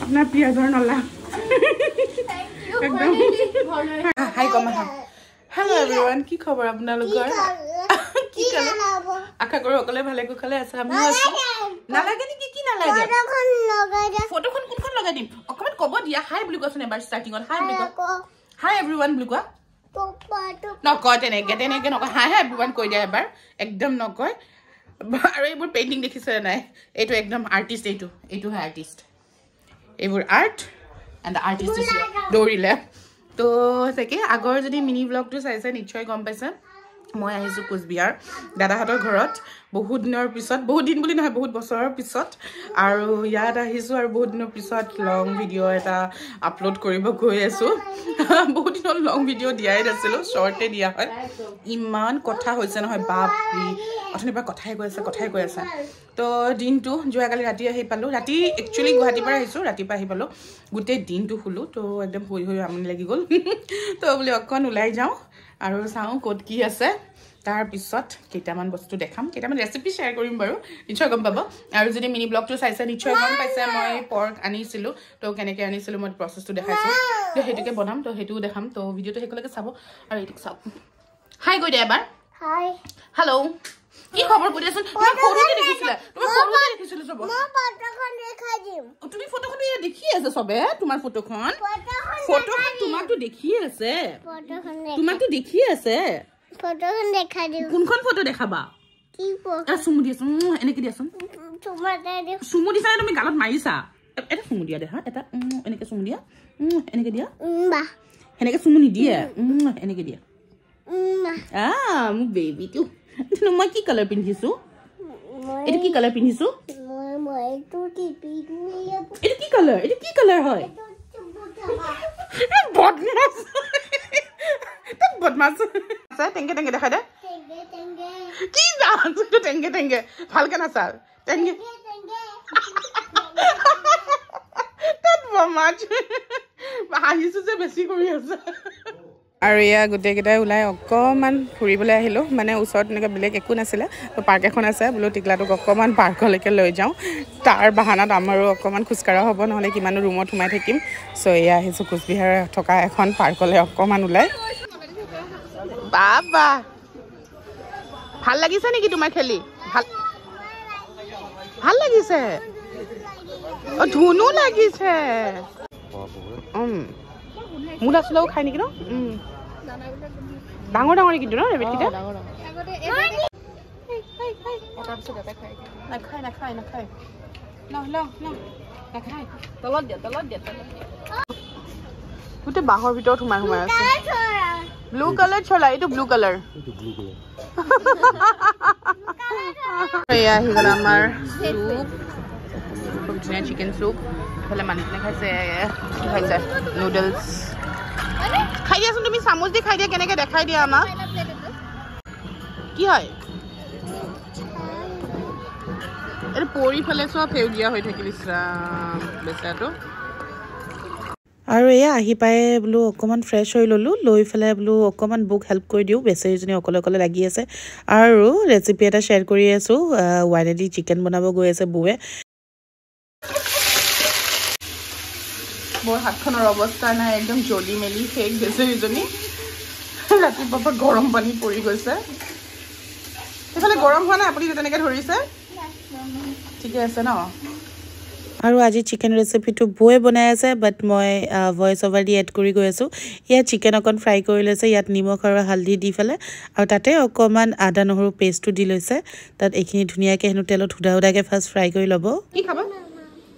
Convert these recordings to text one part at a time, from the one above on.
আপোনাৰ পিয়াজৰ নলা একদম হাই কমা হেল্ল' এভৰিৱান কি খবৰ আপোনালোকৰ কি ক'লে আশা কৰোঁ সকলোৱে ভালে কুশলে আছে আমিও আছো নালাগে নেকি কি নালাগে ফটোখন কোনখন লগাই দিম অকণমান ক'ব দিয়া হাই বুলি কোৱাচোন এবাৰ ষ্টাৰ্টিঙত হাই বুলি কোৱা হাই এভৰিৱান বুলি কোৱা নকয় তেনেকে নকয় হাই হাই এভৰিৱান কৈ দিয়া এবাৰ একদম নকয় আৰু এইবোৰ পেইণ্টিং দেখিছে নাই এইটো একদম আৰ্টিষ্ট এইটো হয় আৰ্টিষ্ট এইবোৰ আৰ্ট এণ্ড আৰ্টিষ্ট দৌৰিলে তো তাকে আগৰ যদি মিনি ব্লগটো চাইছে নিশ্চয় গম পাইছে মই আহিছোঁ কোচবিহাৰ দাদাহঁতৰ ঘৰত বহুত দিনৰ পিছত বহুত দিন বুলি নহয় বহুত বছৰৰ পিছত আৰু ইয়াত আহিছোঁ আৰু বহুত দিনৰ পিছত লং ভিডিঅ' এটা আপলোড কৰিব গৈ আছোঁ বহুত দিনৰ লং ভিডিঅ' দিয়াই নাছিলোঁ শ্বৰ্টে দিয়া হয় ইমান কথা হৈছে নহয় বাপৰি অথনিৰ পৰা কথাই কৈ আছে তো দিনটো যোৱাকালি ৰাতি আহি পালোঁ ৰাতি একচুৱেলি গুৱাহাটীৰ পৰা আহিছোঁ ৰাতিপুৱা আহি পালোঁ গোটেই দিনটো শুলোঁ তো একদম শুই আমনি লাগি গ'ল তো বুলি অকণ ওলাই যাওঁ আৰু চাওঁ ক'ত কি আছে তাৰপিছত কেইটামান বস্তু দেখাম কেইটামান ৰেচিপি শ্বেয়াৰ কৰিম বাৰু নিশ্চয় গম পাব আৰু যদি মিনি ব্লগটো চাইছে নিশ্চয় গম পাইছে মই পৰ্ক আনিছিলোঁ তো কেনেকৈ আনিছিলোঁ মই প্ৰচেছটো দেখাইছোঁ তো সেইটোকে বনাম তো সেইটোও দেখাম তো ভিডিঅ'টো শেষলৈকে চাব আৰু এইটোক চাওক হাই কৈ দিয়া এবাৰ হাই হেল্ল' কি খবৰ কৈ দিয়াচোন তুমি ফটোতে দেখিছিলা চব তুমি ফটোখন দেখি আছে চবে তোমাৰ ফটোখন তোমাকতো দেখি আছে ফটোখন দেখাই দিম কোনখন ফটো দেখাবা কি ফটো চুমু দিয়াচোন এনেকে দিয়াচোন চুমু দিছা তুমি গালত মাৰিছা এটা চুমু দিয়া দেখা এটা এনেকে চুমু দিয়া এনেকে দিয়া এনেকে চুমু নিদিয়ে এনেকে দিয়া মোৰ বেবিটো মই কি কালাৰ পিন্ধিছো এইটো কি কালাৰ পিন্ধিছো এইটো কি কালাৰ হয় বদমাছ টেংকে দেখাই দে কি জানো টেংকে ভালকে নাচাল টেংকে হাঁহিছো যে বেছি কৰি আছে আৰু এয়া গোটেইকেইটাই ওলাই অকণমান ফুৰিবলৈ আহিলোঁ মানে ওচৰত এনেকৈ বেলেগ একো নাছিলে তো পাৰ্ক এখন আছে বোলো টিকলাটোক অকণমান পাৰ্কলৈকে লৈ যাওঁ তাৰ বাহানাত আমাৰো অকণমান খোজকঢ়া হ'ব নহ'লে কিমানো ৰুমত সোমাই থাকিম চ' এয়া আহিছোঁ কোচবিহাৰ থকা এখন পাৰ্কলৈ অকণমান ওলাই বাবা ভাল লাগিছে নেকি তোমাৰ খেলি ভাল লাগিছে ধুনো লাগিছে মূলা চোলাও খাই নেকি ন ডাঙৰ কিন্তু ন ৰেবিটকেইটা নাখায় গোটেই বাঁহৰ ভিতৰত সোমাই আছে ব্লু কালাৰ চলা এইটো ব্লু কালাৰ এয়া আহি গ'ল আমাৰ চুপ খুব ধুনীয়া চিকেন চুপ ইফালে মানুহজনে খাইছে কি খাইছে নুডলছ খাই দিয়াচোন তুমি চামুচ দি খাই দিয়া কেনেকৈ দেখাই দিয়া আমাক কি হয় এইটো পৰি ফালে চোৱা সেউজীয়া হৈ থাকিল বেচাটো আৰু এয়া আহি পাই বোলো অকণমান ফ্ৰেছ হৈ ল'লোঁ লৈ পেলাই বোলো অকণমান বুক হেল্প কৰি দিওঁ বেচেৰীজনী অকলে লাগি আছে আৰু ৰেচিপি এটা শ্বেয়াৰ কৰি আছোঁ ৱাইনেদি চিকেন বনাব গৈ আছে বৌৱে মোৰ হাতখনৰ অৱস্থা নাই একদম জ্বলি মেলি শেষ বেচেৰীজনী ৰাতিপুৱাৰ গৰম পানী পৰি গৈছে সেইফালে গৰম হোৱা নাই আপুনি তেনেকৈ ধৰিছে ঠিকে আছে ন আৰু আজি চিকেন ৰেচিপিটো বৌয়ে বনাই আছে বাট মই ভইচ অভাৰ দি এড কৰি গৈ আছোঁ ইয়াত চিকেন অকণ ফ্ৰাই কৰি লৈছে ইয়াত নিমখ আৰু হালধি দি পেলাই আৰু তাতে অকণমান আদা নহৰু পেষ্টটো দি লৈছে তাত এইখিনি ধুনীয়াকৈ হেনো তেলত সুদাকৈ ফাৰ্ষ্ট ফ্ৰাই কৰি ল'ব কি খাব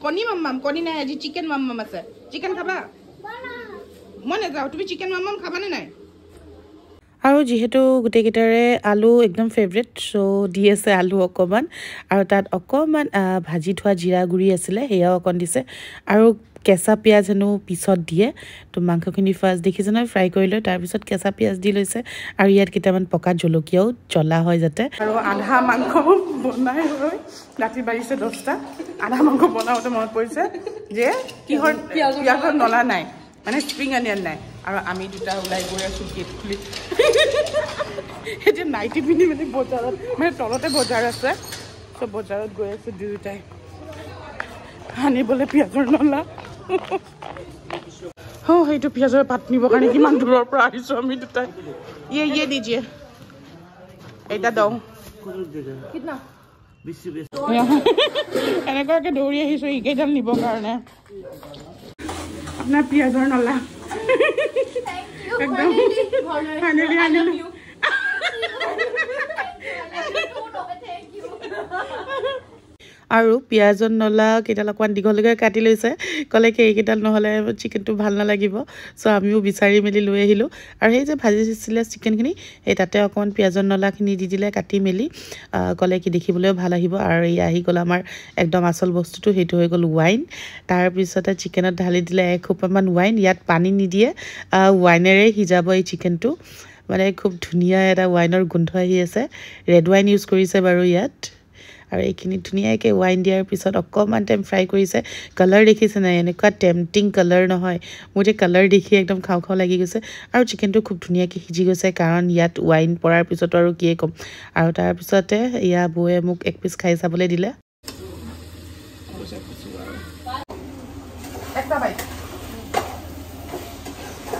কণী মাম্মাম কণী নাই আজি চিকেন মাম্মাম আছে চিকেন খাবা মই নাযাওঁ তুমি চিকেন মাম্মাম খাবানে নাই আৰু যিহেতু গোটেইকেইটাৰে আলু একদম ফেভৰেট চ' দি আছে আলু অকণমান আৰু তাত অকণমান ভাজি থোৱা জিৰা গুড়ি আছিলে সেয়াও অকণ দিছে আৰু কেঁচা পিঁয়াজ হেনো পিছত দিয়ে তো মাংসখিনি ফাৰ্ষ্ট দেখিছে নহয় ফ্ৰাই কৰি লৈ তাৰপিছত কেঁচা পিঁয়াজ দি লৈছে আৰু ইয়াত কেইটামান পকা জলকীয়াও জ্বলা হয় যাতে আৰু আধা মাংস বনাই হৈ ৰাতি বাজিছে 10টা আধা মাংস বনাওঁতে মনত পৰিছে যে কিহৰ পিঁয়াজৰ নলা নাই মানে স্প্ৰিং অনিয়ন নাই আৰু আমি দুটা ওলাই গৈ আছোঁ গেট খুলি এতিয়া নাইটি পিন্ধি মানে বজাৰত মানে তলতে বজাৰ আছে চ' বজাৰত গৈ আছোঁ দুয়োটাই আনিবলৈ পিঁয়াজৰ নলা हाँ সেইটো পিয়াজৰ পাত নিবৰ কাৰণে কিমান দূৰৰ পৰা আহিছো আমি দুটাই ये दीजिए এটা দাও কিतना 20 এনেকুৱাকে দৌৰি আহিছো ইকেইডাল নিবৰ কাৰণে আপোনাৰ পিয়াজৰ নলা একদম ফাইনালি আনিলো আৰু পিয়াজৰ নলা কেইডাল অকমান দীঘলকৈ কাটি লৈছে কলে কি এইকেইডাল নহলে চিকেনটো ভাল নালাগিব সো আমিও বিচাৰি মেলি লৈ আহিলো আৰু সেই যে ভাজিছিলে চিকেনখিনি এই তাতে অকমান পিয়াজৰ নলাখিনি দি দিলে কাটি মেলি কলে কি দেখিবলৈও ভাল আহিব আৰু এই আহি গল আমাৰ একদম আসল বস্তুটো হেতু হৈ গল ওয়াইন তাৰ পিছতে চিকেনত ঢালি দিলে এক খোপামান ওয়াইন ইয়াত পানী নিদিয়ে ওয়াইনেৰে হিজাব এই চিকেনটো মানে খুব ধুনিয়া এটা ওয়াইনৰ গোন্ধ আহি আছে ৰেড ওয়াইন ইউজ কৰিছে বাৰু ইয়াত আৰু এইখিনি ধুনিয়াকৈ ওয়াইন দিয়াৰ পিছত অকমান টাইম ফ্ৰাই কৰিছে কালাৰ দেখিছে না এনেকুৱা টেম্পটিং কালাৰ নহয় মোৰ যে কালাৰ দেখি একদম খাও খাও লাগি গৈছে আৰু চিকেনটো খুব ধুনিয়াকৈ সিজি গৈছে কাৰণ ইয়াত ওয়াইন পৰাৰ পিছত আৰু কি কম আৰু তাৰ পিছতে ইয়া বয়ে মোক এক পিস খাই চাবলৈ দিলে একটা ভাই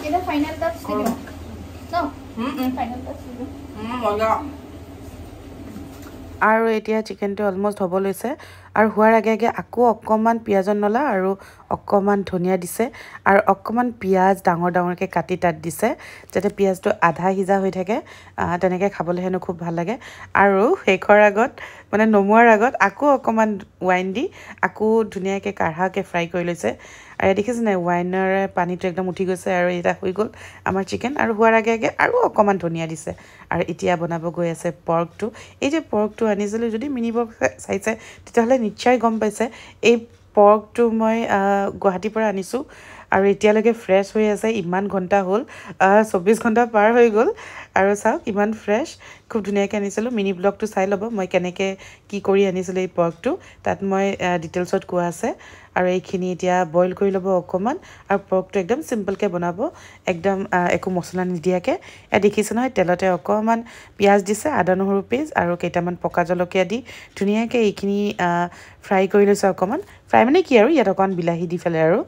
এটা ফাইনাল টাচ দিও নো ফাইনাল টাচ দিও মজা আৰু এতিয়া চিকেনটো অলমোস্ট হ'ব লৈছে আৰু হোৱাৰ আগে আগে আকৌ অকমান পিয়াজৰ নলা আৰু অকমান ধনিয়া দিছে আৰু অকমান পিয়াজ ডাঙৰ ডাঙৰকৈ কাটি তাত দিছে যাতে পিয়াজটো আধা সিজা হৈ থাকে তেনেকৈ খাবলৈ হেনো খুব ভাল লাগে আৰু শেষৰ আগত মানে নমুৱাৰ আগত আকৌ অকমান ওয়াইন দি আকৌ ধুনীয়াকৈ কাঢ়াকৈ ফ্ৰাই কৰি লৈছে আৰু দেখিছে নাই ওয়াইনৰে পানীটো একদম উঠি গৈছে আৰু এটা হৈ গ'ল আমাৰ চিকেন আৰু হোৱাৰ আগে আগে আৰু অকমান ধনিয়া দিছে আৰু এতিয়া বনাব গৈ আছে পৰ্কটো এই যে পৰ্কটো আনিছিলোঁ যদি মিনি পৰ্ক চাইছে তেতিয়াহ'লে নিশ্চয় গম পাইছে এই পৰ্কটো মই গুৱাহাটীৰ পৰা আনিছোঁ আৰু এতিয়ালৈকে ফ্ৰেছ হৈ আছে ইমান ঘণ্টা হ'ল 24 ঘণ্টা পাৰ হৈ গ'ল আৰু চাওক ইমান ফ্ৰেছ খুব ধুনীয়াকৈ আনিছিলোঁ মিনি ব্লগটো চাই ল'ব মই কেনেকৈ কি কৰি আনিছিলোঁ এই পৰ্কটো তাত মই ডিটেইলছত কোৱা আছে আৰু এইখিনি এতিয়া বইল কৰি ল'ব অকমান আৰু পৰ্কটো একদম সিম্পলকৈ বনাব একদম একো মছলা নিদিয়াকৈ দেখিছে নহয় তেলতে অকমান পিয়াজ দিছে আদা নহৰু পেষ্ট আৰু কেইটামান পকা জলকীয়া দি ধুনীয়াকৈ এইখিনি ফ্ৰাই কৰি লৈছে অকমান ফ্ৰাই মানে কি আৰু ইয়াত অকমান বিলাহী দি ফেলে আৰু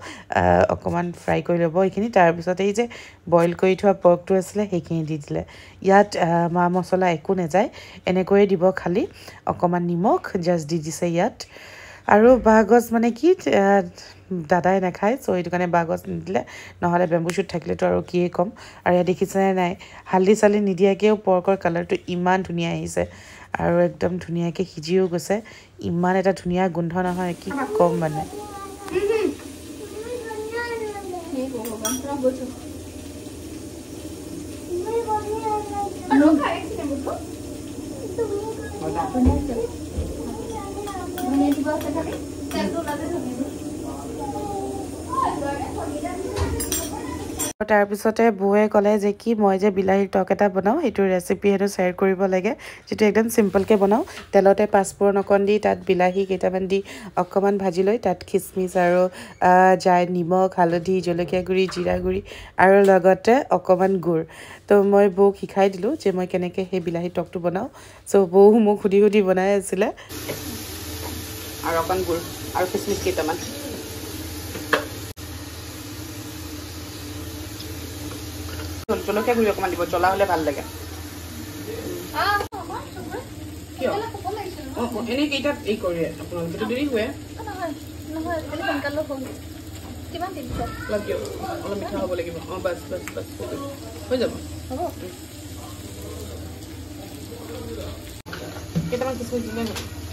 অকমান ফ্ৰাই কৰি ল'ব এইখিনি তাৰপিছত এই যে বইল কৰি থোৱা পৰ্কটো আছিলে সেইখিনি দি দিলে ইয়াত মা মছলা একো নাযায় এনেকৈয়ে দিব খালি অকমান নিমখ জাষ্ট দি দিছে ইয়াত আৰু বাগজ মানে কি দাদাই নাখায় সো এইটো কাৰণে বাগজ নিদিলে নহ'লে বেম্বু শ্বুট থাকিলেতো আৰু কিয়ে কম আৰু ইয়াত দেখিছেনে নাই হালধি চালি নিদিয়াকৈও পৰ্কৰ কালাৰটো ইমান ধুনীয়া আহিছে আৰু একদম ধুনীয়াকৈ সিজিও গৈছে ইমান এটা ধুনীয়া গোন্ধ নহয় কি কম মানে তাৰপিছতে বৌয়ে ক'লে যে কি মই যে বিলাহীৰ টক এটা বনাওঁ সেইটো ৰেচিপি হেনো শ্বেয়াৰ কৰিব লাগে যিটো একদম চিম্পলকৈ বনাওঁ তেলতে পাঁচফোৰণ অকণ দি তাত বিলাহী কেইটামান দি অকণমান ভাজি লৈ তাত খিচমিচ আৰু জাই নিমখ হালধি জলকীয়া গুড়ি জিৰা গুড়ি আৰু লগতে অকণমান গুড় তো মই বৌক শিকাই দিলোঁ যে মই কেনেকৈ সেই বিলাহী টকটো বনাওঁ চ' বৌ মোক সুধি সুধি বনাই আছিলে আৰু অকণ গুড় আৰু খিচমিচ কেইটামান জলকীয়া গুড়ি অকণমান দিব জ্বলা হ'লে ভাল লাগে এনে কেইটাত এই কৰে আপোনালোকে দেৰি হয় অলপ মিঠা হ'ব লাগিব বাছ বাছ বাছ হৈ যাব কেইটামান খিচমিচ দিলে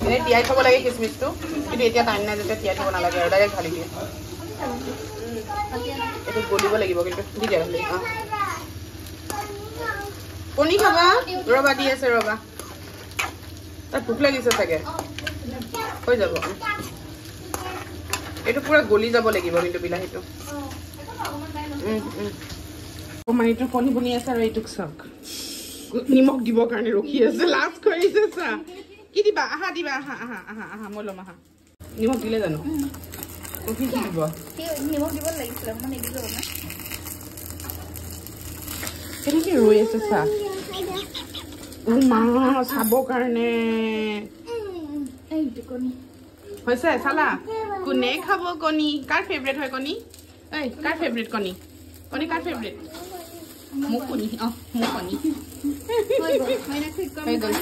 এনেই তিয়াই থ'ব লাগে খিচমিচটো কিন্তু এতিয়া টাইম নাই যেতিয়া তিয়াই থ'ব নালাগে আৰু ডাইৰেক্ট ঢালি দিয়ে এইটো গলিব লাগিব কিন্তু দি দিয়া খালি কণী খাবা ৰবা দি আছে ৰবা তাত ভোক লাগিছে চাগে হৈ যাব এইটো পুৰা গলি যাব লাগিব কিন্তু বিলাহীটো মানিটো কণী বনি আছে আৰু এইটোক চাওক নিমখ দিবৰ কাৰণে ৰখি আছে লাষ্ট কৰিছে চা কি দিবা আহা দিবা আহা আহা আহা আহা মই ল'ম আহা নিমখ দিলে জানো কি দিব নিমখ দিব লাগিছিল মানে দিব না কেনেকৈ ৰৈ আছে চা মা চাবৰ কাৰণে হৈছে চালা কোনে খাব কণী কাৰ ফেভৰেট হয় কণী এই কাৰ ফেভৰেট কণী কণী কাৰ ফেভৰেট মোক কণী মোক কণী হৈ গ'ল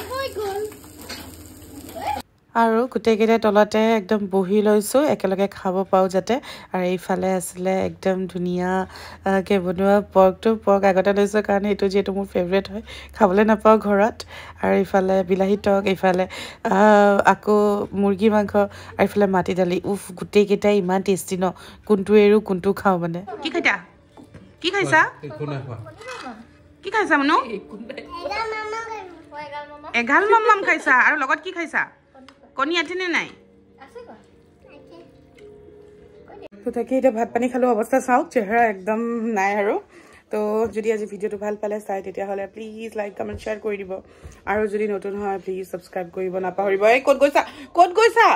আৰু গোটেইকেইটাই তলতে একদম বহি লৈছোঁ একেলগে খাব পাওঁ যাতে আৰু এইফালে আছিলে একদম ধুনীয়াকৈ বনোৱা পৰ্ক আগতে লৈছোঁ কাৰণ এইটো যিহেতু মোৰ ফেভৰেট হয় খাবলৈ নাপাওঁ ঘৰত আৰু এইফালে বিলাহী টক এইফালে আকৌ মুৰ্গী মাংস আৰু এইফালে মাটি দালি গোটেইকেইটাই ইমান টেষ্টি ন কোনটো এৰো কোনটো খাওঁ মানে কি খাইছা কি খাইছা কি খাইছা মনো এগাল মাম খাইছা আৰু লগত কি খাইছা কণী আছেনে নাই তো তাকে এতিয়া ভাত পানী খালোঁ অৱস্থা চাওক চেহেৰা একদম নাই আৰু তো যদি আজি ভিডিঅ'টো ভাল পালে চাই তেতিয়াহ'লে প্লিজ লাইক কমেণ্ট শ্বেয়াৰ কৰি দিব আৰু যদি নতুন হয় প্লিজ ছাবস্ক্ৰাইব কৰিব নাপাহৰিব এই ক'ত গৈছা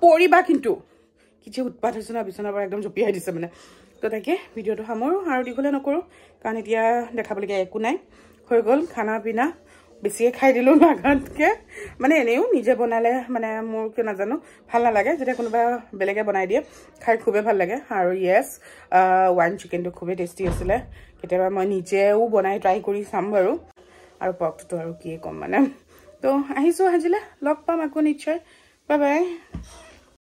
পৰিবা কিন্তু কি যে উৎপাত হৈছে না বিচনাৰ পৰা একদম জঁপিয়াই দিছে মানে তো তাকে ভিডিঅ'টো সামৰোঁ আৰু দীঘলে নকৰোঁ কাৰণ এতিয়া দেখাবলগীয়া একো নাই হৈ গ'ল খানা পিনা বেছিয়ে খাই দিলোঁ লাগাতকৈ মানে এনেও নিজে বনালে মানে মোৰ কিয় নাজানো ভাল নালাগে যেতিয়া কোনোবা বেলেগে বনাই দিয়ে খাই খুবেই ভাল লাগে আৰু য়েছ ওৱান চিকেনটো খুবেই টেষ্টি আছিলে কেতিয়াবা মই নিজেও বনাই ট্ৰাই কৰি চাম বাৰু আৰু পৰ্কটোতো আৰু কিয়ে ক'ম মানে তো আহিছোঁ আজিলৈ লগ পাম আকৌ নিশ্চয় বাই বাই